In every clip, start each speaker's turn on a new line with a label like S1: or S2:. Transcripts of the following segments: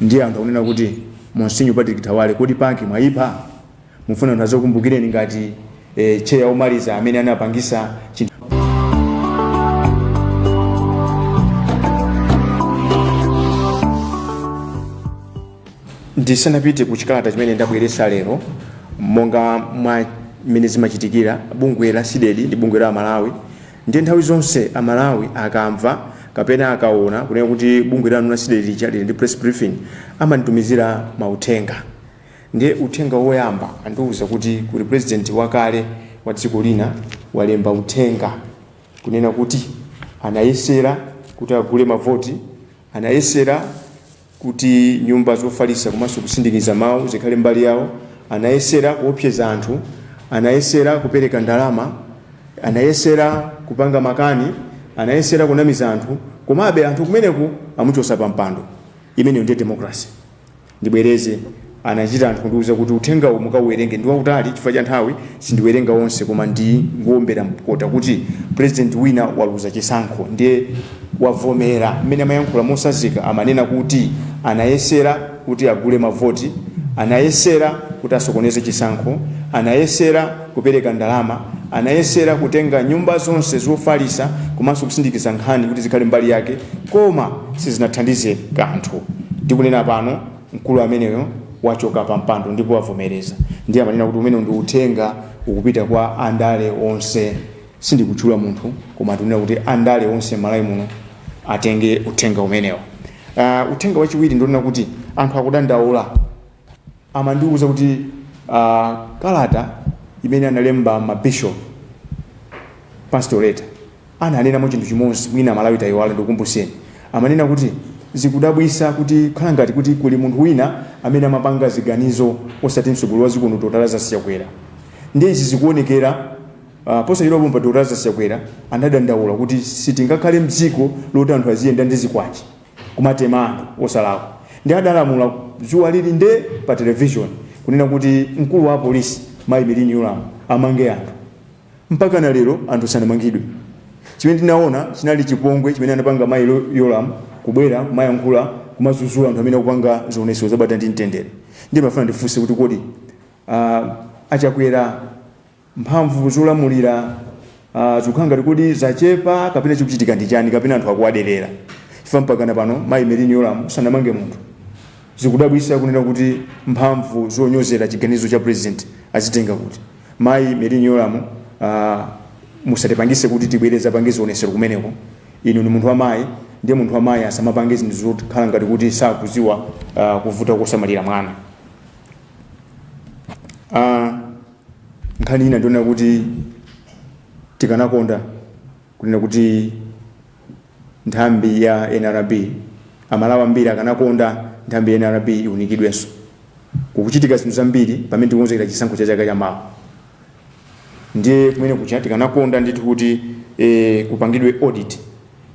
S1: ndiye anthu akunena kuti Monsinyo Patrick Tawale kodi panki mwaipa mufuna anthu azokumbukireni ngati cheya omaliza amene anapangisa chinthu. Ndisanapite ku chikalata chimene ndabweretsa lero monga mwa mmene zimachitikira bungwe la CDEDI ndi bungwe la Malawi ndi nthawi zonse Amalawi akamva kapena akaona kunena kuti bungwe lanu la CDEDI chali ndi press briefing amanditumizira mauthenga. Ndiye uthenga woyamba andiwuza kuti kuli president wakale wa dziko lina walemba uthenga kunena kuti anayesera kuti agule mavoti, anayesera kuti nyumba zofalisa komanso kusindikiza mawu zikhale mbali yawo, anayesera kuopseza anthu, anayesera kupereka ndalama, anayesera kupanga makani, anayesera kunamiza anthu, komabe anthu kumeneku amuchosa pa mpando. Imeneyo ndiye democracy. Ndibwereze anachita anthu kundiwuza kuti uthenga uwu mukauwerenge ndi wautali chifukwa cha nthawi sindiwerenga wonse koma ndi ngowombera mkota kuti president wina waluza chisankho ndiye wavomera mmene amayankhula mosazika amanena kuti anayesera kuti agule mavoti, anayesera kuti asokoneze chisankho, anayesera kupereka ndalama, anayesera kutenga nyumba zonse zofalisa komanso kusindikiza nkhani kuti zikhale mbali yake koma sizinathandize kanthu. Ndikunena pano mkulu ameneyo wachoka pa mpando ndipo wavomereza. Ndiye amanena kuti umene ndi uthenga ukupita kwa andale onse, sindikutchula munthu koma tunena kuti andale onse Malawi muno atenge uthenga umenewo. Uthenga wachiwiri ndionena kuti anthu akudandaula amandiwuza kuti kalata imene analemba mabishop pastorate ananena mo chinthu chimodzi mwina Malawi tayiwala ndikumbuseni. Amanena kuti zikudabwisa kuti khala ngati kuti kuli munthu wina amene amapanga ziganizo osati msogolo wa zikuno totala zasiyakwera. Ndiye izi zikuonekera posachedwa pompa totala zasiyakwera anadandaula kuti sitingakhale mdziko loti anthu aziyenda ndi zikwachi kumatema anthu osalakwa. Ndi adalamula dzuwa lili nde pa television kunena kuti mkulu wa polisi Mayi Melini Yoram amange anthu. Mpaka na lero anthu sanamangidwe. Chimene ndinaona chinali chipongwe chimene anapanga Mayi Yoram kubwera mayankhula kumazuzula anthu amene akupanga zioneso zabata ndi mtendere. Ndiye mafuna ndifunse kuti kodi achakwera mphamvu zolamulira zikukhala ngati kodi zachepa kapena chikuchitika ndi chani kapena anthu akuwaderera. Chifukwa mpaka na pano Mayi Melini Yoram sanamange munthu. Zikudabwisa kunena kuti mphamvu zonyozera chiganizo cha president azitenga kuti Mayi Melini Yoram musatipangise kuti tibwereza pangizo onesero kumeneko. Inu ni munthu wa mayi, ndiye munthu wa mayi asamapange zinthu zokhala ngati kuti sakuziwa kuvuta kusamalira mwana. Nkhani ina ndiona kuti tikanakonda kunena kuti nthambi ya NRB Amalawi ambiri akanakonda nthambi ya NRB iunikidwenso. Kukuchitika zinthu zambiri pamene tikukonzekera chisankho cha chaka chamawa. Ndiye kumene kucha tikanakonda ndithu kuti kupangidwe audit.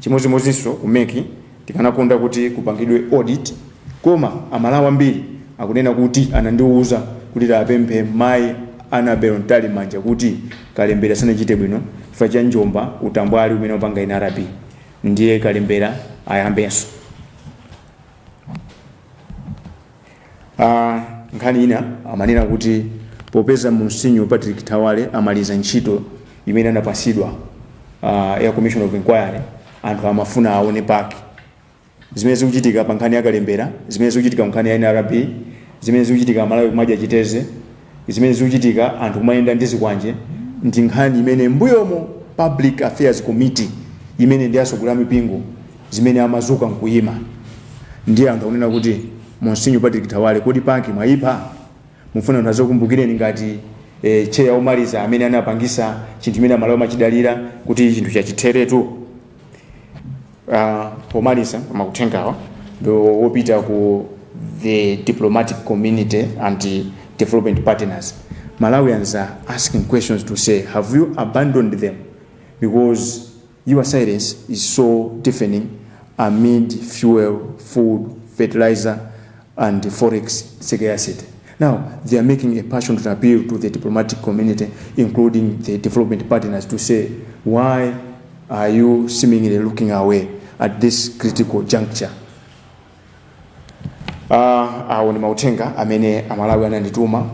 S1: Chimodzimodzinso kumeki tikanakonda kuti kupangidwe audit koma Amalawi ambiri akunena kuti anandiwuza kuti tapemphe Mayi Annabel Ntali Manja kuti kalembera sanachite bwino chifukwa cha njomba utambwali umene upanga NRB. Ndiye kalembera ayambenso. Nkhani ina amanena kuti popeza Monsinyo Patrick Tawale amaliza ntchito imene anapasidwa ya Commission of Inquiry anthu amafuna aone pake zimene zikuchitika pa nkhani ya kalembera, zimene zikuchitika nkhani ya NRB, zimene zikuchitika Malawi kumadya chiteze, zimene zikuchitika anthu kumayenda ndi zikwanje. Ndi nkhani imene mbuyomo Public Affairs Committee imene ndi asogolera mipingo zimene amazuka nkuyima. Ndiye anthu akunena kuti Monsinyo Patrick Tawale kodi panki mwaipa mufuna anthu azokumbukireni ngati cheya omaliza amene anapangisa chinthu chimene Malawi amachidalira kuti chinthu chachiteretu. Pomaliza makuthengawa ndo wopita ku the diplomatic community and the development partners. Malawians are asking questions to say, have you abandoned them? Because your silence is so deafening amid fuel, food, fertilizer, and forex scarcity. Now, they are making a passionate appeal to the diplomatic community, including the development partners, to say, why are you seemingly looking away at this critical juncture? awo ndi mauthenga amene amalawi anandituma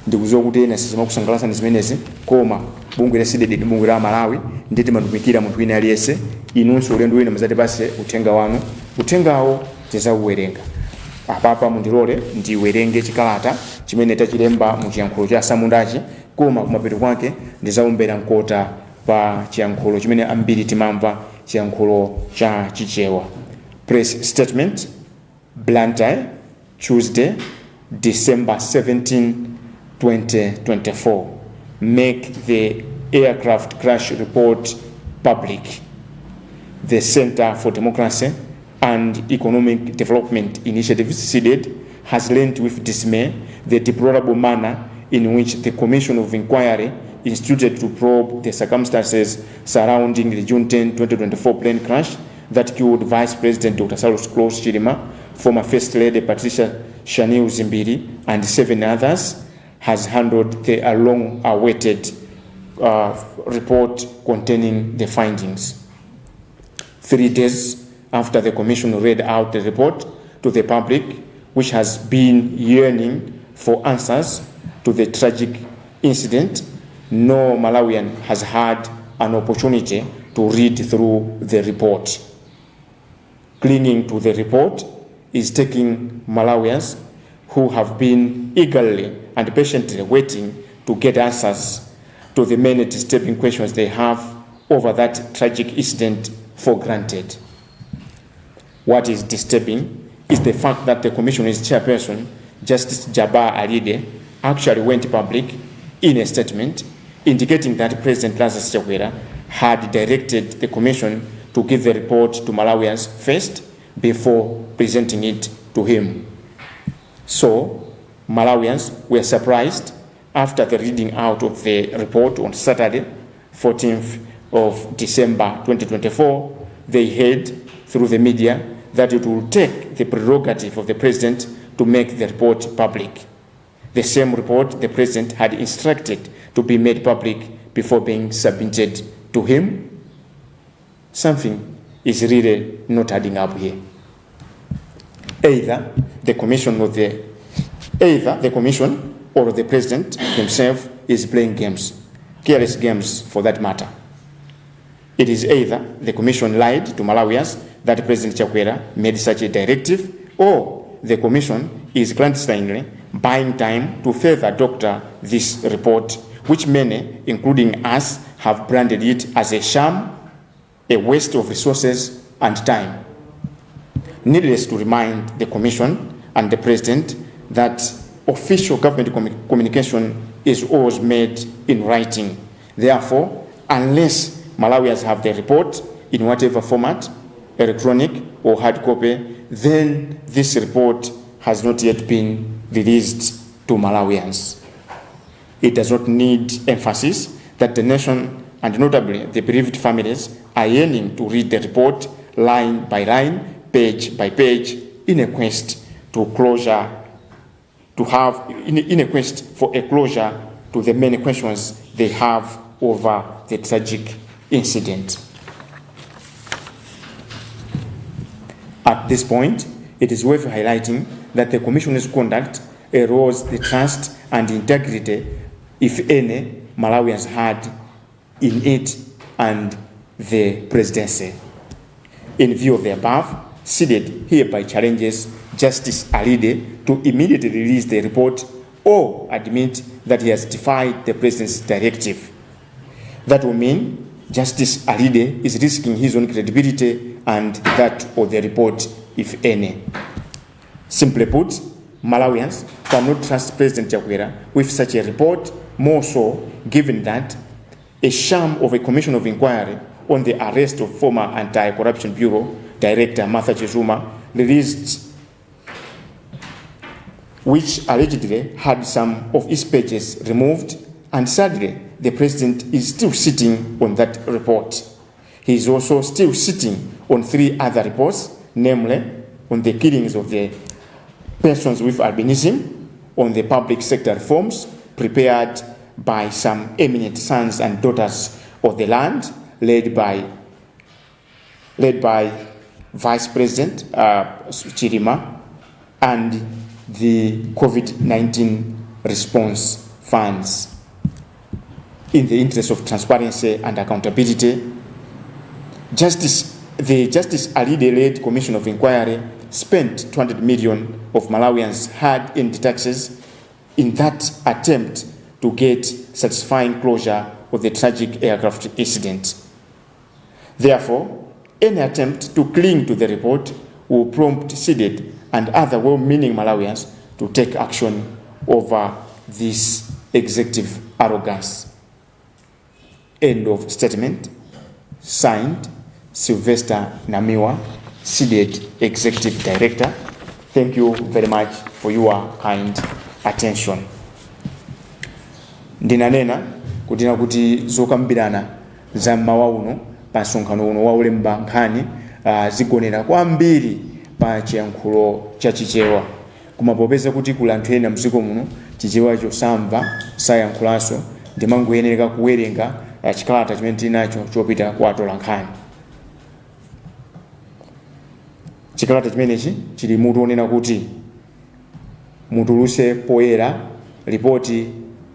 S1: ndikuziwa kuti ena sizimakusangalatsa ndi zimenezi, koma bungwe la CDEDI ndi bungwe la Malawi nditi matumikira munthu wina aliyense. Inunso ulendo wina muzatipase uthenga wanu, uthengawo tizauwerenga. Apapa mundilole ndiwerenge chikalata chimene tachilemba mu chiyankhulo cha samundachi, koma kumapeto kwake ndizaumbera mkota pa chiyankhulo chimene ambiri timamva, chiyankhulo cha chichewa. Press statement, BLANTYRE, Tuesday, December 17, 2024. Make the aircraft crash report public. The Center for Democracy and Economic Development Initiatives, CDEDI, has learned with dismay the deplorable manner in which the Commission of Inquiry instituted to probe the circumstances surrounding the June 10, 2024 plane crash that killed Vice President Dr. Saulos Klaus Chilima, former First Lady Patricia Shaniu Zimbiri, and 7 others, has handled the long-awaited report containing the findings. 3 days after the Commission read out the report to the public, which has been yearning for answers to the tragic incident, no Malawian has had an opportunity to read through the report. Clinging to the report is taking Malawians who have been eagerly and patiently waiting to get answers to the many disturbing questions they have over that tragic incident for granted. What is disturbing is the fact that the Commission's chairperson, Justice Jabbar Alide, actually went public in a statement indicating that President Lazarus Chakwera had directed the Commission to give the report to Malawians first before presenting it to him. So, Malawians were surprised after the reading out of the report on Saturday, 14th of December 2024. They heard through the media that it will take the prerogative of the President to make the report public. The same report the President had instructed to be made public before being submitted to him. Something is really not adding up here. Either the Commission or the President himself is playing games, careless games for that matter. It is either the Commission lied to Malawians that President Chakwera made such a directive, or the Commission is clandestinely buying time to further doctor this report, which many, including us, have branded it as a sham, a waste of resources and time. Needless to remind the Commission and the President that official government communication is always made in writing. Therefore, unless Malawians have the report in whatever format, electronic or hard copy, then this report has not yet been released to Malawians. It does not need emphasis that the nation, and notably the bereaved families, are yearning to read the report line by line, page by page, in a quest to closure, in a quest for a closure to the many questions they have over the tragic incident. At this point, it is worth highlighting that the Commission's conduct erodes the trust and integrity, if any, Malawians had in it and the presidency. In view of the above, CDEDI hereby challenges Justice Alide to immediately release the report or admit that he has defied the President's directive. That will mean Justice Alide is risking his own credibility and that of the report, if any. Simply put, Malawians cannot trust President Chakwera with such a report, more so given that a sham of a commission of inquiry on the arrest of former Anti-Corruption Bureau Director Martha Chizuma, released, which allegedly had some of its pages removed, and sadly, the President is still sitting on that report. He is also still sitting on 3 other reports, namely on the killings of the persons with albinism, on the public sector reforms prepared by some eminent sons and daughters of the land, led by Vice President Chilima, and the COVID-19 response funds. In the interest of transparency and accountability, the Justice Alide-led Commission of Inquiry spent 200 million of Malawians' hard-earned taxes in that attempt to get satisfying closure of the tragic aircraft incident. Therefore, any attempt to cling to the report will prompt CDEDI and other well-meaning Malawians to take action over this executive arrogance. End of statement. Signed, Sylvester Namiwa, CDEDI Executive Director. Thank you very much for your kind attention. Ndinanena kuti zokambirana za mmawa uno pa msonkhano uno wa ulemba nkhani zigonera kwambiri pa chiyankhulo cha chichewa, koma popeza kuti kuli anthu ena mdziko muno chichewacho samva sayankhulanso, ndimangoyenera kuwerenga chikalata chimene tinacho chopita kwa atola nkhani. Chikalata chimenechi chili mutu onena kuti mutuluse poyera ripoti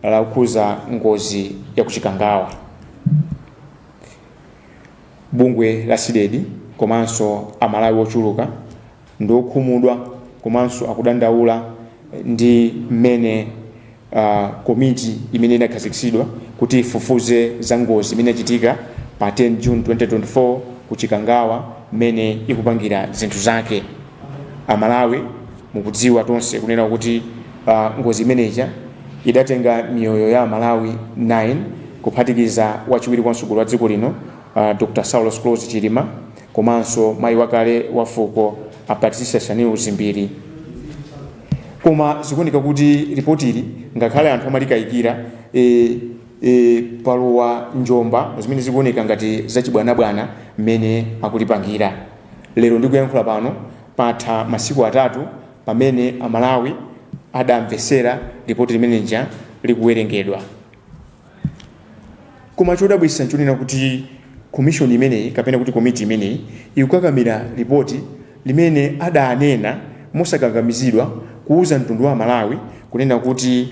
S1: la kukhuza ngozi ya kuchikangawa. Bungwe la CDEDI komanso amalawi ochuluka ndi okhumudwa komanso akudandaula ndi mmene komiti imene inakhazikitsidwa kuti ifufuze za ngozi imene yachitika pa 10 June 2024 kuchikangawa mmene ikupangira zinthu zake. Amalawi mukudziwa tonse kunena kuti ngozi imeneja idatenga miyoyo ya Malawi 9 kuphatikiza wachiwiri kwa mtsogoleri wa dziko lino Dr. Saulos Close Chilima komanso mayi wakale wa fuko Patricia Shaniu Zimbiri. Koma zikuoneka kuti ripoti ili ngakhale anthu amalikayikira palowa njomba zimene zikuoneka ngati zachibwanabwana mmene akulipangira. Lero ndikuyankhula pano patha masiku atatu pamene amalawi adamvesera ripoti limeneja likuwerengedwa. Koma chodabwitsa nchonena kuti commission imeneyi kapena kuti komiti imeneyi ikukakamira ripoti limene adanena mosakangamizidwa kuuza mtundu wa Malawi kunena kuti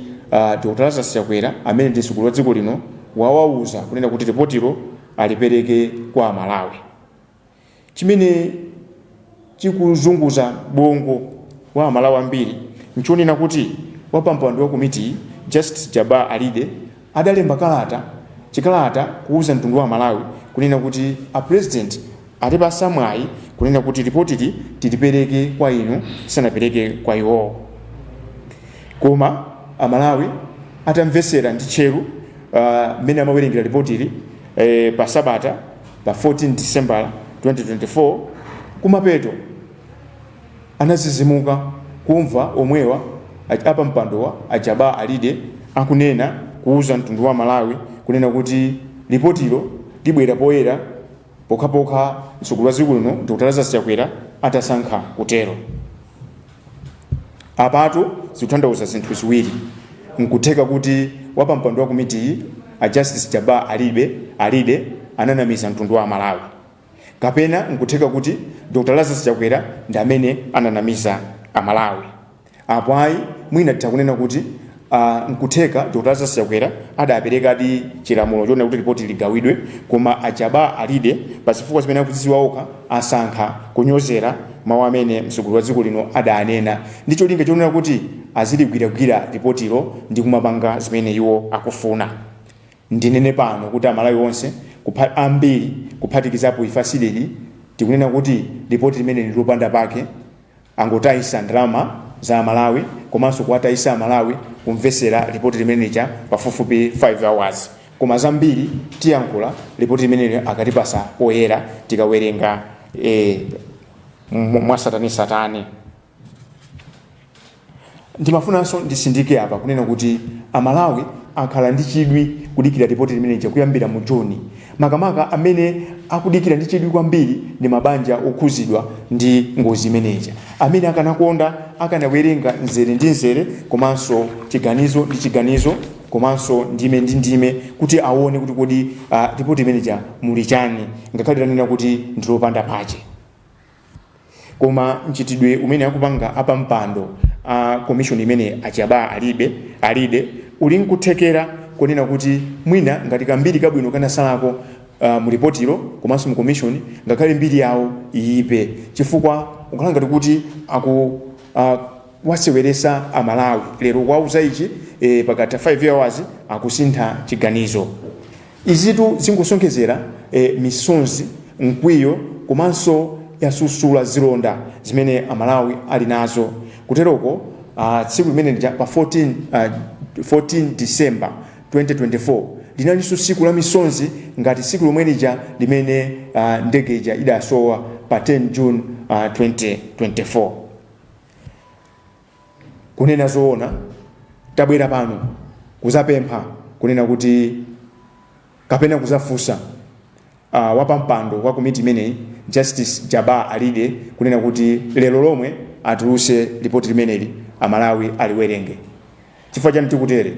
S1: Dr. Lazarus Chakwera amene ndi mtsogoleri wa dziko lino wawauza kunena kuti ripotiro alipereke kwa Malawi. Chimene chikuzunguza bongo wa Malawi ambiri nchonena kuti wapampando wa komiti Justice Jaba Alide adalemba chikalata kuuza mtundu wa Malawi kunena kuti a president atipasa mwayi kunena kuti ripoti tilipereke kwa inu sanapereke kwa iwo. Koma amalawi atamvesera ndi cheru mmene amawerengera ripoti ili pa sabata pa 14 December 2024 kumapeto anazizimuka kumva omwewa apa mpandowa Ajaba Alide akunena kuuza mtundu wa Malawi kunena kuti ripotilo libwera poyera pokhapokha mtsogoleri wa dziko lino Dr. Lazarus Chakwera atasankha kutero. Apatu zikutanthauza zinthu ziwiri. Nkutheka kuti wapampando wa komiti a Justice Jaba Alide ananamiza mtundu wa Malawi. Kapena nkutheka kuti Dr. Lazarus Chakwera ndi amene ananamiza amalawi. Apo ayi mwina titakunena kuti nkutheka Dr. Lazarus Chakwera adapereka di chilamulo chonena kuti ripoti ligawidwe, koma Ajaba Alide pasifukwa zimene akudziwa okha asankha kunyozera mawu amene mtsogoleri wa dziko lino adanena. Ndicho linga chonena kuti aziligwiragwira ripotilo ndi kumapanga zimene iwo akufuna. Ndinene pano kuti amalawi onse ambiri kuphatikizapo ifa CDEDI tikunena kuti ripoti limene lilopanda pake angotayisa ndalama za Malawi komanso kuwatayisa Malawi kumvesera ripoti limeneja pafupifupi 5 hours. Koma zambiri tiyankhula ripoti limene akatipasa poyera tikawerenga mwasatani. Ndimafunanso ndisindike apa kunena kuti amalawi akhala ndi chidwi kudikira ripoti limeneja kuyambira mu Juni. Makamaka amene akudikira ndi chidwi kwambiri ndi mabanja okhuzidwa ndi ngozi imeneja, amene akanakonda akanawerenga nzere ndi nzere komanso chiganizo ndi chiganizo komanso ndime ndi ndime kuti aone kuti kodi ripoti imeneja muli chani, ngakhale tanena kuti ndilopanda pache. koma mchitidwe umene akupanga apa mpando commission imene achaba alide uli nkuthekera kunena kuti mwina ngati kambiri kabwino kanasalako mu ripotiro komanso mu commission ngakhale mbiri yawo iyipe chifukwa ukhala ngati kuti waseweresa Amalawi lero kwauza ichi pakati 5 hours akusintha chiganizo. Izitu zingosonkezera misonzi mkwiyo komanso yasusula zilonda zimene Amalawi ali nazo kuteroko tsiku limene pa 14 December 2024 linaliso siku la misonzi ngati siku lomwe lija limene ndege ija idasowa pa 10 June 2024. Kunena zoona tabwera pano kuzapempha kunena kuti kapena kuzafusa wapampando wa komiti imeneyi Justice Jaba Alide kunena kuti lero lomwe atuluse ripoti limeneli Amalawi aliwerenge. Chifukwa chani tikutere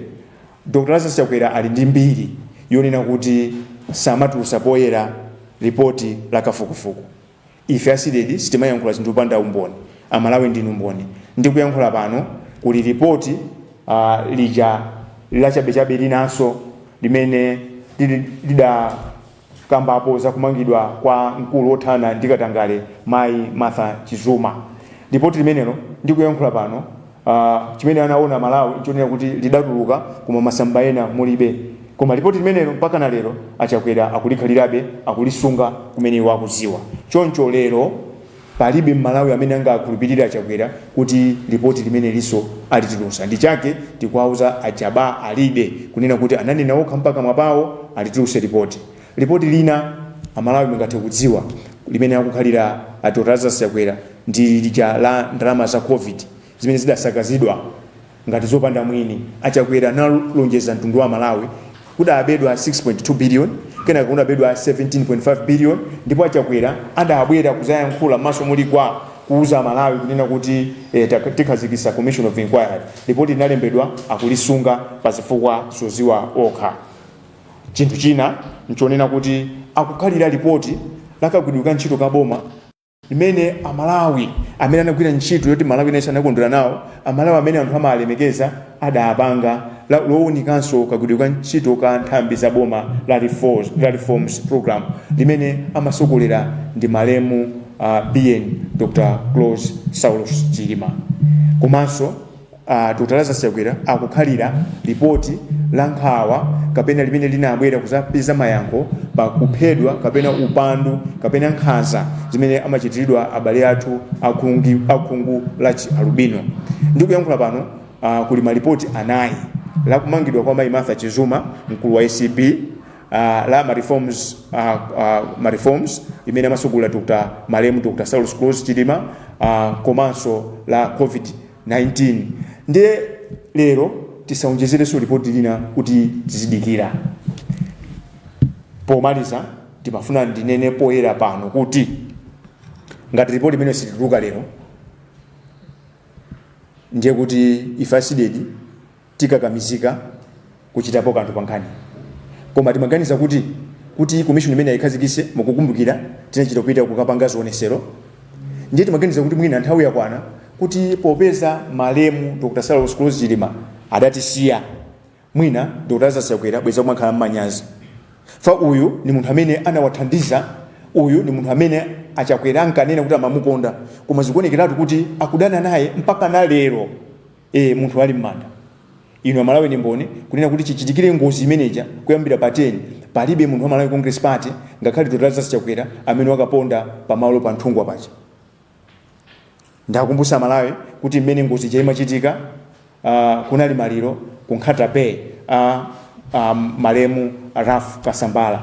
S1: Dr. Lazarus Chakwera ali ndi mbiri yonena kuti samatulusa poyera ripoti la kafukufuku. Ife CDEDI sitimayankhula zinthu panda umboni, Amalawi ndinu umboni. Ndikuyankhula pano kuli ripoti lija lachabechabe linanso limene lida kambapo za kumangidwa kwa mkulu othana ndikatangale Mai Martha Chizuma. Ripoti limenelo ndikuyankhula pano chimene anaona Malawi nchonera kuti lidatuluka koma masamba ena mulibe, koma ripoti limenelo mpaka na lero Achakwera akulikhalirabe akulisunga kumene wakuziwa. Choncho lero palibe Malawi amene angakhulupirira Achakwera kuti ripoti limene liso alitulusa. Ndi chake tikwauza Ajaba Alide kunena kuti ananena okha mpaka mwapawo alituluse ripoti lina Amalawi mungathe kudziwa limene akukhalira Dr. Lazarus Chakwera ndi lija la ndalama za COVID zimene zidasakazidwa ngati zopanda mwini. Achakwera analonjeza mtundu wa Malawi kudabedwa 6.2 billion kena kudabedwa 17.5 billion ndipo Achakwera adabwera kuzayankhula maso muli kwa kuuza Malawi kunena kuti tikhazikisa commission of inquiry. Ripoti linalembedwa akulisunga pazifukwa zoziwa okha. Chinthu china nchonena kuti akukhalira ripoti lakagwidwika ntchito kaboma limene Amalawi amene anagwira ntchito yoti Malawi naisa anakondwera nawo, Amalawi amene anthu amalemekeza adapanga lowunikanso kagwidwika ntchito ka nthambi za boma la reforms program limene amasokolera ndi malemu BN Dr. Close Saulus Chilima. Komanso Dr. Lazarus Chakwera akukhalira ripoti la nkhawa kapena limene linabwera kuzapeza mayankho pakuphedwa kapena upandu kapena nkhanza zimene amachitiridwa abale athu akhungu la albino. Ndikuyankhula pano kuli maripoti anayi la kumangidwa kwa Mai Martha Chizuma mkulu wa ACP, la reforms imene amasogolera Dr. malemu Dr. Saulus Close Chilima, komanso la COVID-19. Ndiye lero tisaonjezereso ripoti lina kuti tizidikira. Pomaliza timafuna ndinene poyera pano kuti ngati ripoti imene sitituluka lero ndiye kuti ife CDEDI tikakamizika kuchitapo kanthu pankhani. Koma timaganiza kuti commission imene ayikhazikise mukukumbukira tinachita kupita kukapanga zionesero. Ndiye timaganiza kuti mwina nthawi yakwana kuti popeza malemu Dr. Saulus Close Chilima adatisiya, mwina Dr. Lazarus Chakwera bweza kumakhala mmanyazi. Fa uyu ni munthu amene anawathandiza, uyu ni munthu amene Achakwera ankanena kuti amamukonda, koma zikuonekeratu kuti akudana naye mpaka na lero munthu ali m'manda. Inu Amalawi ni mboni kunena kuti chichitikire ngozi imeneja kuyambira pa 10 palibe munthu wa Malawi Congress Party ngakhale Dr. Lazarus Chakwera amene wakaponda pamalo pa nthungwa pacha. Ndakumbusa Malawi kuti mmene ngozi imachitika kunali maliro kunkhata bay malemu Raf Kasambala,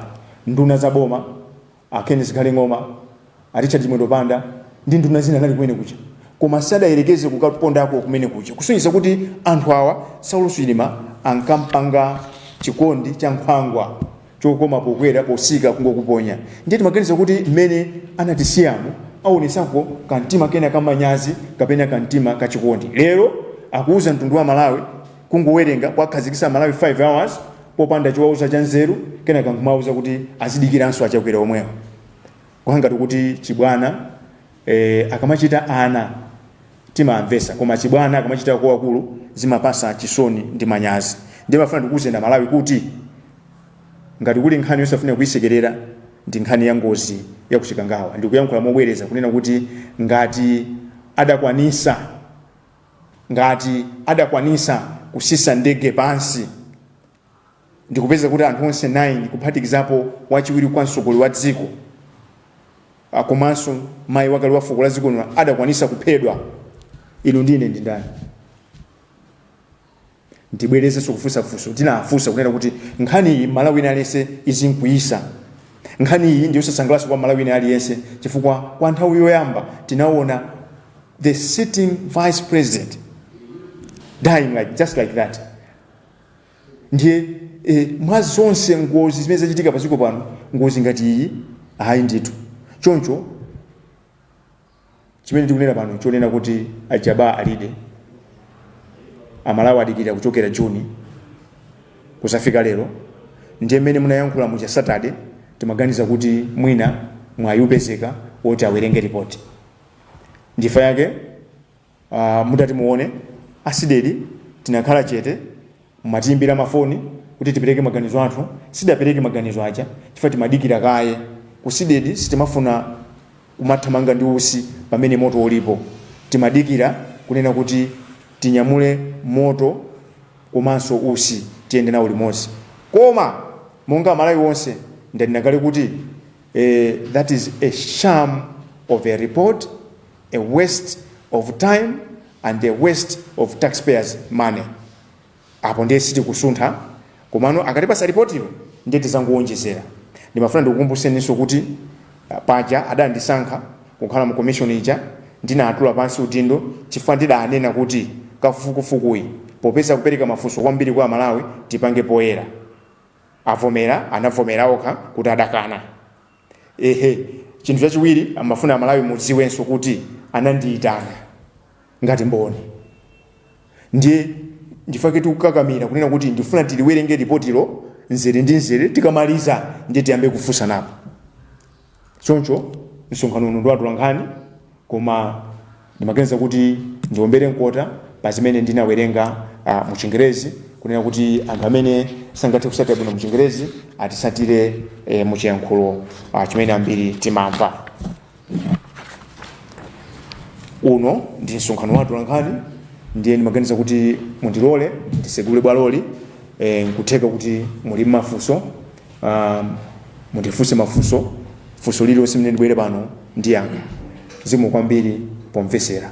S1: nduna za boma Kenneth Kalengoma, Richard Mwendopanda ndi nduna zina nali kumene kucha, koma sadayerekeze kukapondako kumene kucha kusonyesa kuti anthu awa Saulus Chilima ankampanga chikondi cha nkhwangwa chokoma pokwera posika kungokuponya. Ndiye timaganiza kuti mmene anatisiyamu aonesako kantima kena kamanyazi kapena kantima kachikondi. Lero akuuza mtundu wa Malawi kungowerenga kwakhazikisa Malawi 5 hours popanda chiwauza cha nzeru kena kankumauza kuti azidikiranso Achakwera omwewo. Kwanga kuti chibwana akamachita ana timamvesa, koma chibwana akamachita kwa wakulu zimapasa chisoni ndi manyazi. Ndiye mafuna ndikuze na Malawi kuti ngati kuli nkhani yosafuna kuisekerera ndi nkhani ya ngozi ya kuchikangawa, ndikuyankhula mobwereza kunena kuti ngati adakwanisa kusisa ndege pansi, ndikupeza kuti anthu onse 9 kuphatikizapo wachiwiri kwa mtsogoleri wa dziko komanso mayi wakale wa fuko la dziko lino adakwanisa kuphedwa, inu ndine ndi ndani? Ndibwerezenso kufusafuso, tinafusa kunena kuti nkhani iyi Malawi inalese izinkuisa. Nkhani iyi ndiyo sasangalatso kwa Malawi aliyense chifukwa kwa nthawi yoyamba tinaona the sitting vice president dying just like that. Ndiye mwazonse ngozi zimene zachitika paziko pano, ngozi ngati iyi hayi ndithu. Choncho chimene tikunena pano chonena kuti ajaba alide Amalawi adikira kuchokera Juni kusafika lero, ndiye mmene munayankhula mucha Saturday timaganiza kuti mwina mwayupezeka woti awerenge report. Ndifa yake mutati muone CDEDI tinakhala chete matimbira mafoni kuti tipereke maganizo athu, sidapereke maganizo aja chifukwa timadikira kaye ku CDEDI. Sitimafuna kumathamanga ndi usi pamene moto ulipo, timadikira kunena kuti tinyamule moto komanso usi tiyende nawo limodzi. Koma monga Malawi wonse ndinakale kuti that is a sham of a report, a waste of time and a waste of taxpayers money. Apo ndiye siti kusuntha, komano akatipasa report ilo ndiye tizangoonjezera. Ndimafuna ndikukumbuseniso kuti paja adandisankha kukhala mu commission ija, ndinatula pansi udindo chifukwa ndidanena kuti kafukufukuyi popeza kupereka mafunso kwambiri kwa Malawi tipange poyera. Avomera, anavomera okha kuti adakana. Chinthu chachiwiri amafuna Malawi mudziwenso kuti anandiyitana ngati mboni. Ndiye ndifake tikukakamira kunena kuti ndifuna tiliwerenge ripotilo nzere ndi nzere, tikamaliza ndiye tiyambe kufunsa napo. Choncho msonkhano uno ndwatula nkhani, koma ndimaganiza kuti ndiombere nkota pa zimene ndinawerenga mu Chingerezi, kunena kuti anthu amene sangathe kusatira bwino mu Chingerezi atisatire mu chiyankhulo chimene ambiri timamva. Uno ndi msonkhano watula nkhani, ndiye ndimaganiza kuti mundilole ndisegule bwaloli nkutheka kuti muli mafunso, mundifunse mafunso, funso lililonse limene ndibwere pano ndiyankha. Zikomo kwambiri pomvesera.